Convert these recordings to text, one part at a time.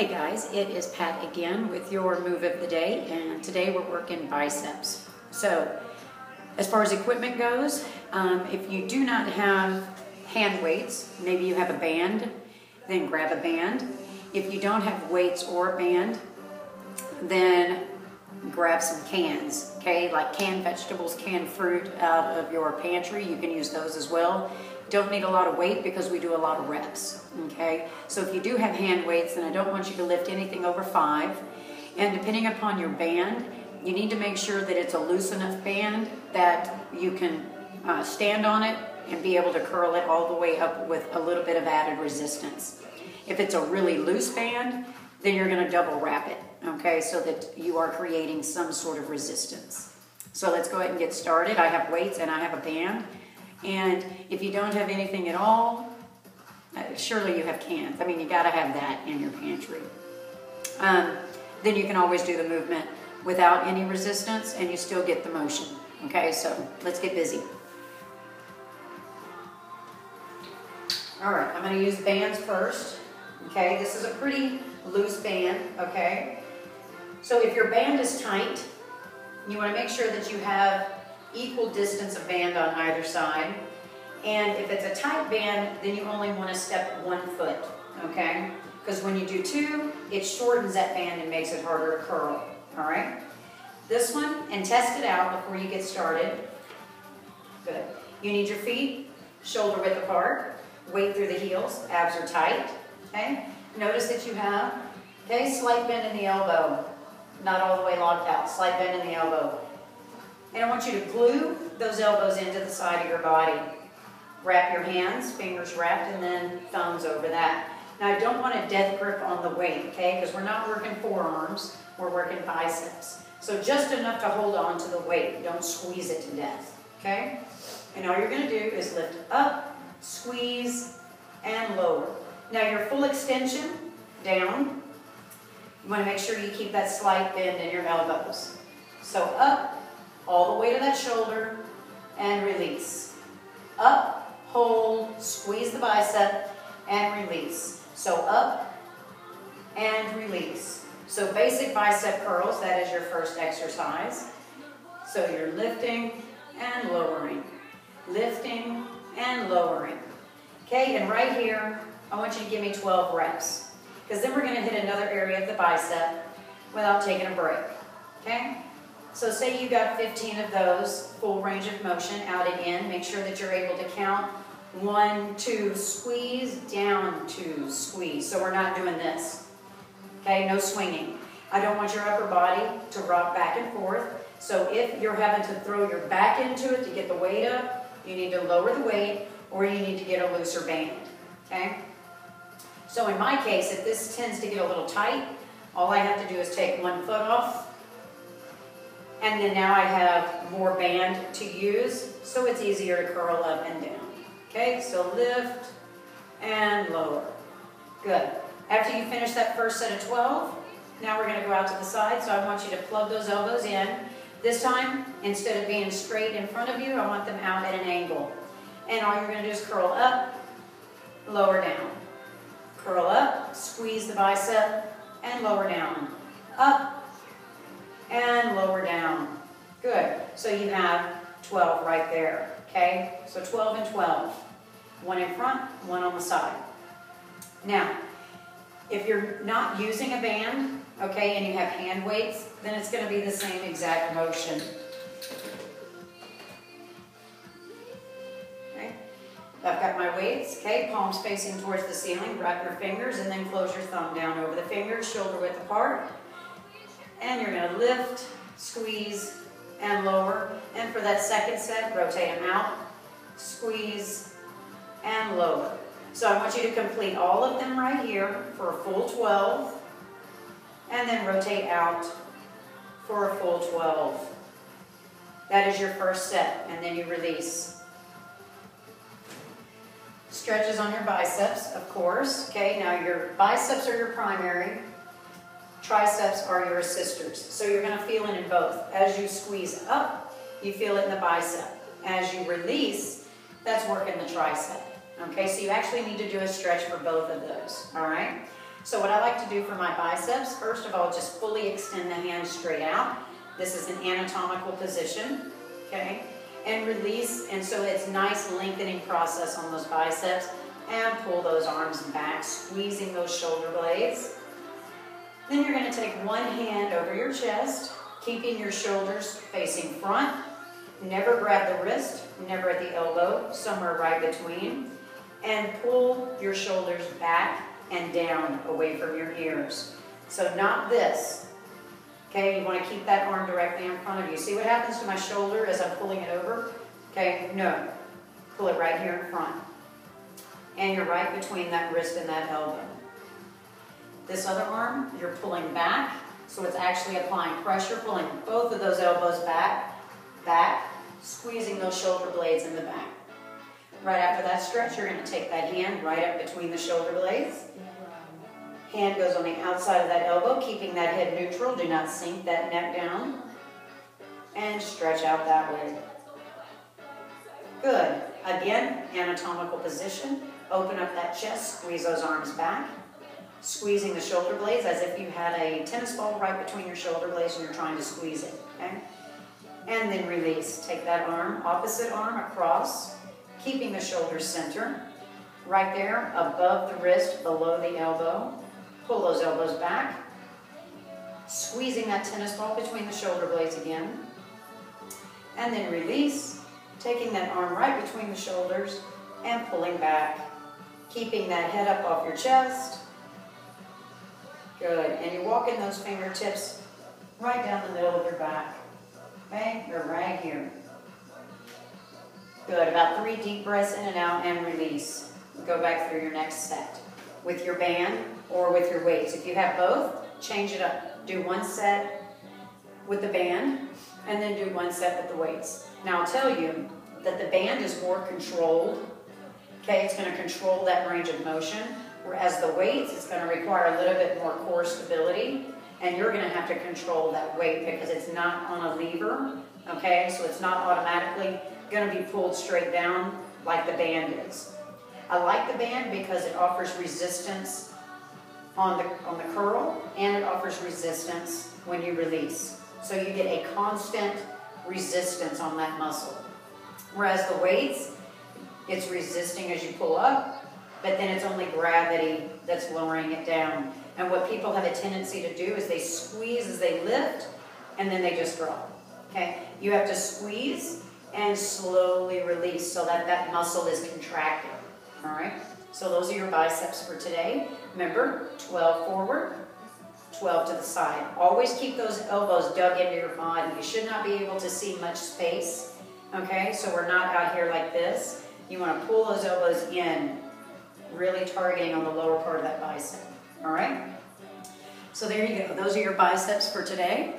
Hey guys, it is Pat again with your move of the day, and today we're working biceps. So, as far as equipment goes, if you do not have hand weights, maybe you have a band, then grab a band. If you don't have weights or a band, then grab some cans, okay? Like canned vegetables, canned fruit out of your pantry, you can use those as well. Don't need a lot of weight because we do a lot of reps, okay? So if you do have hand weights, then I don't want you to lift anything over 5. And depending upon your band, you need to make sure that it's a loose enough band that you can stand on it and be able to curl it all the way up with a little bit of added resistance. If it's a really loose band, then you're gonna double wrap it, okay? So that you are creating some sort of resistance. So let's go ahead and get started. I have weights and I have a band. And if you don't have anything at all, surely you have cans. I mean, you gotta have that in your pantry. Then you can always do the movement without any resistance and you still get the motion. Okay, so let's get busy. All right, I'm gonna use bands first. Okay, this is a pretty loose band, okay? So if your band is tight, you wanna make sure that you have equal distance of band on either side. And if it's a tight band, then you only want to step 1 foot, okay? Because when you do 2, it shortens that band and makes it harder to curl, all right? This one, and test it out before you get started. Good. You need your feet shoulder width apart, weight through the heels, abs are tight, okay? Notice that you have, okay, slight bend in the elbow, not all the way locked out, slight bend in the elbow. And I want you to glue those elbows into the side of your body. Wrap your hands, fingers wrapped, and then thumbs over that. Now I don't want a death grip on the weight, okay? Because we're not working forearms, we're working biceps. So just enough to hold on to the weight. Don't squeeze it to death, okay? And all you're gonna do is lift up, squeeze, and lower. Now your full extension, down. You wanna make sure you keep that slight bend in your elbows. So up, all the way to that shoulder, and release. Up, hold, squeeze the bicep, and release. So up, and release. So basic bicep curls, that is your first exercise. So you're lifting and lowering. Lifting and lowering. Okay, and right here, I want you to give me 12 reps. Because then we're gonna hit another area of the bicep without taking a break, okay? So say you got 15 of those, full range of motion, out and in. Make sure that you're able to count 1, 2, squeeze, down 2, squeeze. So we're not doing this, okay? No swinging. I don't want your upper body to rock back and forth. So if you're having to throw your back into it to get the weight up, you need to lower the weight or you need to get a looser band, okay? So in my case, if this tends to get a little tight, all I have to do is take 1 foot off. And then now I have more band to use, so it's easier to curl up and down. Okay, so lift and lower. Good. After you finish that first set of 12, now we're gonna go out to the side, so I want you to plug those elbows in. This time, instead of being straight in front of you, I want them out at an angle. And all you're gonna do is curl up, lower down. Curl up, squeeze the bicep, and lower down. Up, and lower down. Good. So you have 12 right there, okay? So 12 and 12. 1 in front, 1 on the side. Now, if you're not using a band, okay, and you have hand weights, then it's going to be the same exact motion. Okay? I've got my weights, okay? Palms facing towards the ceiling. Wrap your fingers and then close your thumb down over the fingers, shoulder width apart. And you're going to lift, squeeze, and lower. And for that second set, rotate them out, squeeze, and lower. So I want you to complete all of them right here for a full 12. And then rotate out for a full 12. That is your first set, and then you release. Stretches on your biceps, of course. Okay, now your biceps are your primary. Triceps are your assisters. So you're going to feel it in both. As you squeeze up, you feel it in the bicep. As you release, that's working the tricep. Okay, so you actually need to do a stretch for both of those. All right? So what I like to do for my biceps, first of all, just fully extend the hand straight out. This is an anatomical position, okay? And release, and so it's a nice lengthening process on those biceps. And pull those arms back, squeezing those shoulder blades. Then you're going to take one hand over your chest, keeping your shoulders facing front. Never grab the wrist, never at the elbow, somewhere right between. And pull your shoulders back and down away from your ears. So not this. Okay, you want to keep that arm directly in front of you. See what happens to my shoulder as I'm pulling it over? Okay, no. Pull it right here in front. And you're right between that wrist and that elbow. This other arm, you're pulling back, so it's actually applying pressure, pulling both of those elbows back, squeezing those shoulder blades in the back. Right after that stretch, you're going to take that hand right up between the shoulder blades. Hand goes on the outside of that elbow, keeping that head neutral. Do not sink that neck down. And stretch out that way. Good. Again, anatomical position. Open up that chest, squeeze those arms back. Squeezing the shoulder blades as if you had a tennis ball right between your shoulder blades and you're trying to squeeze it, okay? And then release. Take that arm, opposite arm across, keeping the shoulders center. Right there, above the wrist, below the elbow. Pull those elbows back. Squeezing that tennis ball between the shoulder blades again. And then release. Taking that arm right between the shoulders and pulling back. Keeping that head up off your chest. Good. And you're walking those fingertips right down the middle of your back. Okay? You're right here. Good. About 3 deep breaths in and out and release. Go back through your next set with your band or with your weights. If you have both, change it up. Do 1 set with the band and then do 1 set with the weights. Now I'll tell you that the band is more controlled. Okay, it's going to control that range of motion, whereas the weights, it's going to require a little bit more core stability, and you're going to have to control that weight because it's not on a lever, okay? So it's not automatically going to be pulled straight down like the band is. I like the band because it offers resistance on the curl, and it offers resistance when you release. So you get a constant resistance on that muscle. Whereas the weights, it's resisting as you pull up, but then it's only gravity that's lowering it down. And what people have a tendency to do is they squeeze as they lift, and then they just drop. Okay? You have to squeeze and slowly release so that that muscle is contracted. All right? So those are your biceps for today. Remember, 12 forward, 12 to the side. Always keep those elbows dug into your body. You should not be able to see much space. Okay? So we're not out here like this. You want to pull those elbows in, really targeting on the lower part of that bicep. All right? So there you go. Those are your biceps for today.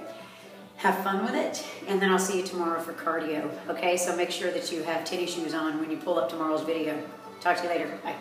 Have fun with it, and then I'll see you tomorrow for cardio. Okay? So make sure that you have tennis shoes on when you pull up tomorrow's video. Talk to you later. Bye.